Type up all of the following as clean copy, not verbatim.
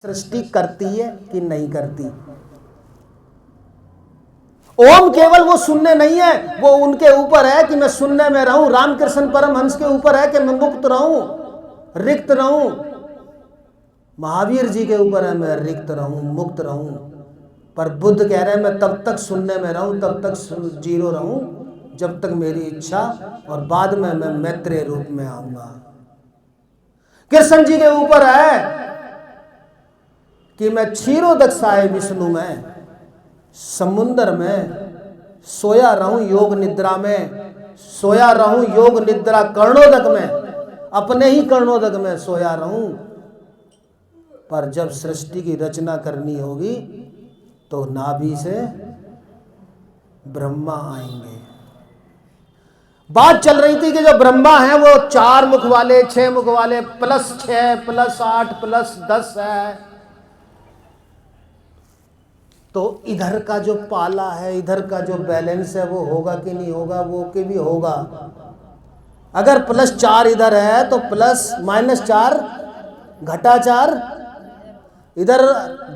सृष्टि करती है कि नहीं करती। ओम केवल वो शून्य नहीं है, वो उनके ऊपर है कि मैं शून्य में रहूं। रामकृष्ण परमहंस के ऊपर है कि मैं मुक्त रहूं, रिक्त रहूं। महावीर जी के ऊपर है मैं रिक्त रहूं, मुक्त रहूं। पर बुद्ध कह रहे हैं मैं तब तक शून्य में रहूं, तब तक जीरो रहूं जब तक मेरी इच्छा, और बाद में मैं मैत्रेय रूप में आऊंगा। कृष्ण जी के ऊपर है कि मैं क्षीरोदक्षाय विष्णु में, समुद्र में सोया रहूं, योग निद्रा में सोया रहूं, योग निद्रा कर्णोदक में, अपने ही कर्णोदक में सोया रहूं। पर जब सृष्टि की रचना करनी होगी तो नाभि से ब्रह्मा आएंगे। बात चल रही थी कि जो ब्रह्मा है वो 4 मुख वाले, 6 मुख वाले, +6 +8 +10 है। तो इधर का जो पाला है, इधर का जो बैलेंस है वो होगा कि नहीं होगा? वो कि भी होगा। अगर +4 इधर है तो -4 -4 इधर,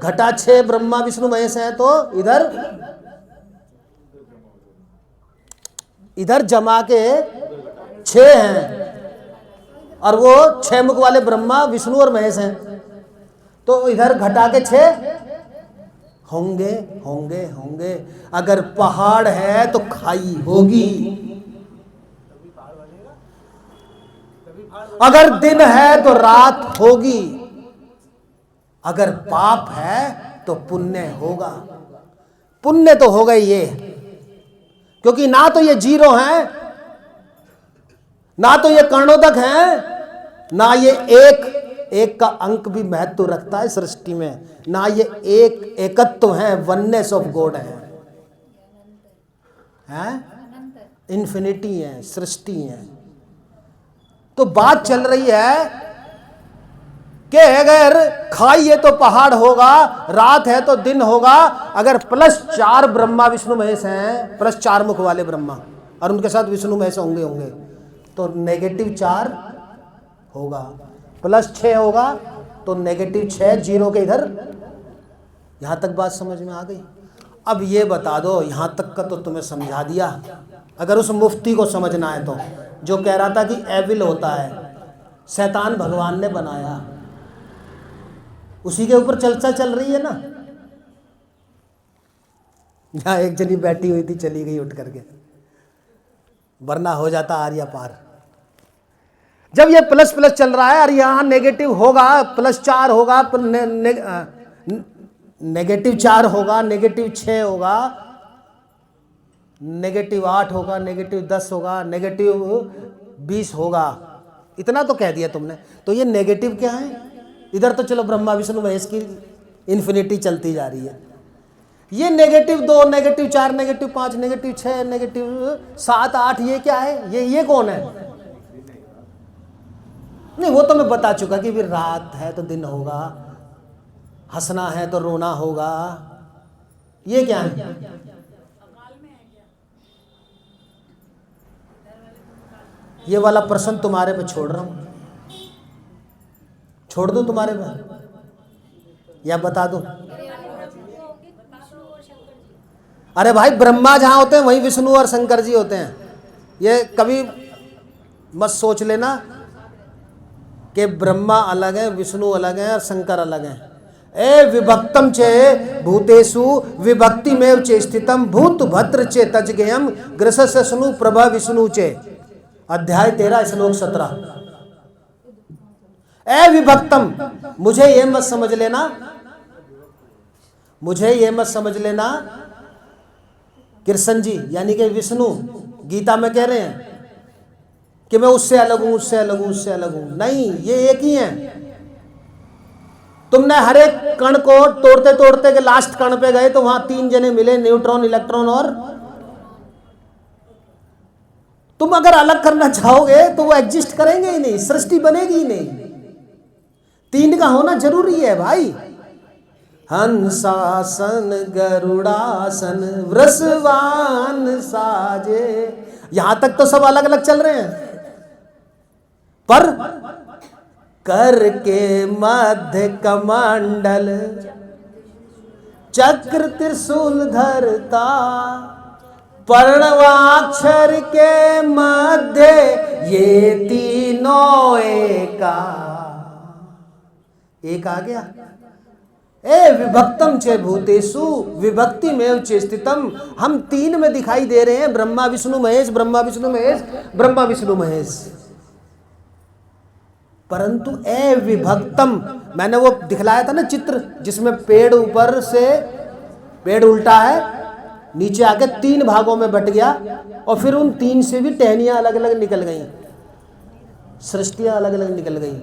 -6 ब्रह्मा विष्णु महेश है तो इधर जमा के 6 हैं, और वो 6 मुख वाले ब्रह्मा विष्णु और महेश हैं, तो इधर घटा के 6 होंगे। अगर पहाड़ है तो खाई होगी, अगर दिन है तो रात होगी, अगर पाप है तो पुण्य होगा। पुण्य तो होगा ही ये, क्योंकि ना तो ये जीरो हैं, ना तो ये कर्णोदक हैं, ना ये एक का अंक भी महत्व रखता है सृष्टि में, ना ये एकत्व है, वननेस ऑफ गॉड है, इन्फिनिटी है, सृष्टि है। तो बात चल रही है कि अगर खाई है तो पहाड़ होगा, रात है तो दिन होगा। अगर +4 ब्रह्मा विष्णु महेश हैं, +4 मुख वाले ब्रह्मा, और उनके साथ विष्णु महेश होंगे तो -4 होगा, +6 होगा तो -6, जीरो के इधर। यहां तक बात समझ में आ गई? अब ये बता दो, यहां तक का तो तुम्हें समझा दिया। अगर उस मुफ्ती को समझना है तो, जो कह रहा था कि एविल होता है, शैतान भगवान ने बनाया, उसी के ऊपर चर्चा चल रही है ना। यहां एक जनी बैठी हुई थी, चली गई उठ करके, वरना हो जाता आर्या पार। जब ये प्लस चल रहा है और यहां नेगेटिव होगा, +4 होगा, -4 होगा, -6 होगा, -8 होगा, -10 होगा, -20 होगा। इतना तो कह दिया तुमने। तो ये नेगेटिव क्या है? इधर तो चलो ब्रह्मा विष्णु महेश की इन्फिनिटी चलती जा रही है। ये -2, -4, -5, -6, -7, 8, ये क्या है? ये कौन है? नहीं, वो तो मैं बता चुका कि फिर रात है तो दिन होगा, हंसना है तो रोना होगा। ये क्या है? ये वाला प्रश्न तुम्हारे पे छोड़ रहा हूं, छोड़ दूं तुम्हारे पे या बता दूं? अरे भाई, ब्रह्मा जहां होते हैं वहीं विष्णु और शंकर जी होते हैं। ये कभी मत सोच लेना कि ब्रह्मा अलग है, विष्णु अलग है और शंकर अलग है। ए विभक्तम चे भूतेषु विभक्तिमेव चे स्थितम भूत भद्र चे तजगेयम ग्रसस्नु प्रभा विष्णु चे। अध्याय 13 श्लोक 17। ए विभक्तम, मुझे ये मत समझ लेना, मुझे ये मत समझ लेना कृष्ण जी यानी कि विष्णु गीता में कह रहे हैं कि मैं उससे अलग हूं, उससे अलग हूं, उससे अलग हूं। नहीं, ये एक ही है। तुमने हर एक कण को तोड़ते तोड़ते के लास्ट कण पे गए तो वहां 3 जने मिले, न्यूट्रॉन, इलेक्ट्रॉन और। तुम अगर अलग करना चाहोगे तो वो एग्जिस्ट करेंगे ही नहीं, सृष्टि बनेगी ही नहीं। 3 का होना जरूरी है भाई। हंसासन गरुड़ासन वृषवान साजे, यहां तक तो सब अलग अलग चल रहे हैं, पर करके मध्य कमंडल, चक्र त्रिशूल धरता, पर्णवाक्षर के मध्य ये तीनों एका। एक आ गया। ए विभक्तम च भूतेषु विभक्ति में च स्थितम। हम तीन में दिखाई दे रहे हैं, ब्रह्मा विष्णु महेश, ब्रह्मा विष्णु महेश, ब्रह्मा विष्णु महेश। परंतु ए विभक्तम, मैंने वो दिखलाया था ना चित्र, जिसमें पेड़ ऊपर से, पेड़ उल्टा है, नीचे आके तीन भागों में बट गया, और फिर उन तीन से भी टहनियां अलग अलग निकल गई, सृष्टियां अलग अलग निकल गई।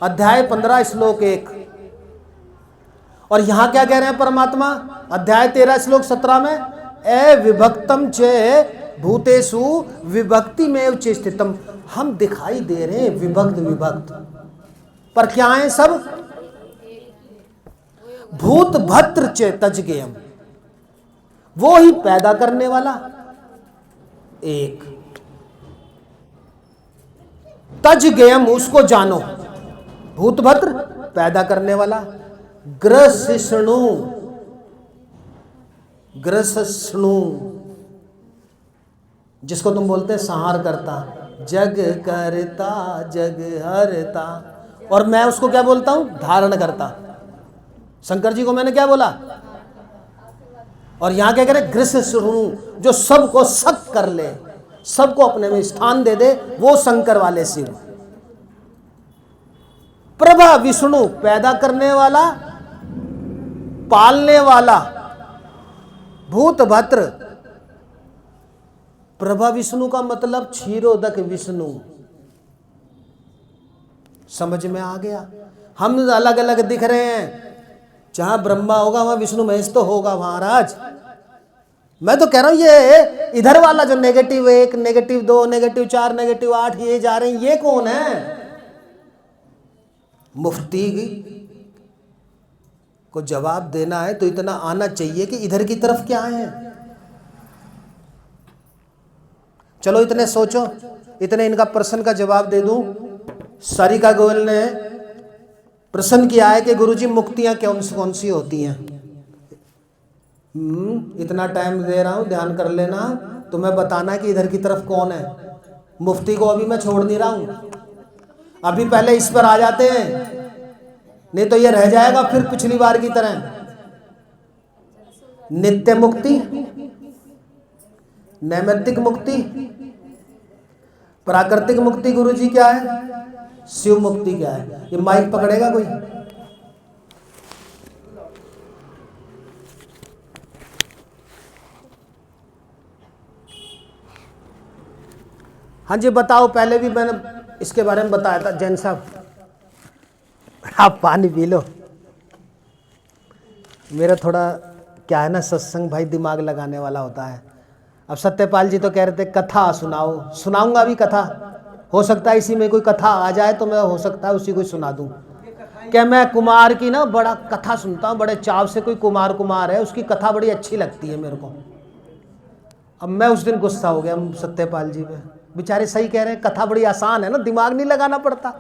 अध्याय 15 श्लोक 1। और यहां क्या कह रहे हैं परमात्मा? अध्याय 13 श्लोक 17 में, ए विभक्तम च भूतेषु विभक्ति में च स्थितम। हम दिखाई दे रहे हैं विभक्त विभक्त, पर क्या है सब? भूत भद्र च तजगेयम, वो ही पैदा करने वाला एक। तजगेयम, उसको जानो। भूतभद्र पैदा करने वाला। ग्रसिष्णु, ग्रसिष्णु जिसको तुम बोलते हैं संहार करता, जग करता जग हरता, और मैं उसको क्या बोलता हूं? धारण करता। शंकर जी को मैंने क्या बोला? और यहां क्या कह रहे? ग्रसिष्णु, जो सबको सक कर ले, सबको अपने में स्थान दे दे, वो शंकर वाले शिव। प्रभा विष्णु, पैदा करने वाला, पालने वाला। भूतभद्र, प्रभा विष्णु का मतलब क्षीरोदक विष्णु। समझ में आ गया? हम अलग अलग दिख रहे हैं, जहां ब्रह्मा होगा वहां विष्णु महेश तो होगा महाराज। मैं तो कह रहा हूं ये इधर वाला जो -1, -2, -4, -8 ये जा रहे हैं, ये कौन है? मुफ्ती को जवाब देना है तो इतना आना चाहिए कि इधर की तरफ क्या है। चलो इतने सोचो, इतने इनका प्रश्न का जवाब दे दूं। सारिका गोयल ने प्रश्न किया है कि गुरुजी मुक्तियां कौन सी होती हैं? इतना टाइम दे रहा हूं, ध्यान कर लेना, तुम्हें बताना कि इधर की तरफ कौन है। मुफ्ती को अभी मैं छोड़ नहीं रहा हूं, अभी पहले इस पर आ जाते हैं, नहीं तो ये रह जाएगा फिर पिछली बार की तरह। नित्य मुक्ति, नैमित्तिक मुक्ति, प्राकृतिक मुक्ति गुरुजी क्या है, शिव मुक्ति क्या है? ये माइक पकड़ेगा कोई? हाँ जी बताओ, पहले भी मैंने इसके बारे में बताया था। जैन साहब आप पानी पी लो। मेरा थोड़ा क्या है ना, सत्संग भाई दिमाग लगाने वाला होता है। अब सत्यपाल जी तो कह रहे थे कथा सुनाओ, सुनाऊंगा भी कथा। हो सकता है इसी में कोई कथा आ जाए तो मैं हो सकता है उसी को सुना दूं। क्या मैं कुमार की ना बड़ा कथा सुनता हूँ बड़े चाव से। कोई कुमार है, उसकी कथा बड़ी अच्छी लगती है मेरे को। अब मैं उस दिन गुस्सा हो गया सत्यपाल जी पे, बेचारे सही कह रहे हैं, कथा बड़ी आसान है ना, दिमाग नहीं लगाना पड़ता।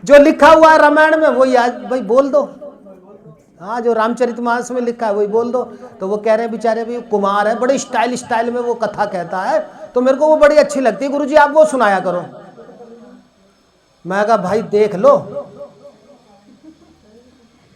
जो लिखा हुआ है रामायण में वही आज भाई बोल दो। हाँ, जो रामचरितमानस में लिखा है वही बोल दो। तो वो कह रहे हैं बेचारे भी कुमार है, बड़े स्टाइल में वो कथा कहता है, तो मेरे को वो बड़ी अच्छी लगती है। गुरुजी आप वो सुनाया करो। मैं कहा भाई देख लो,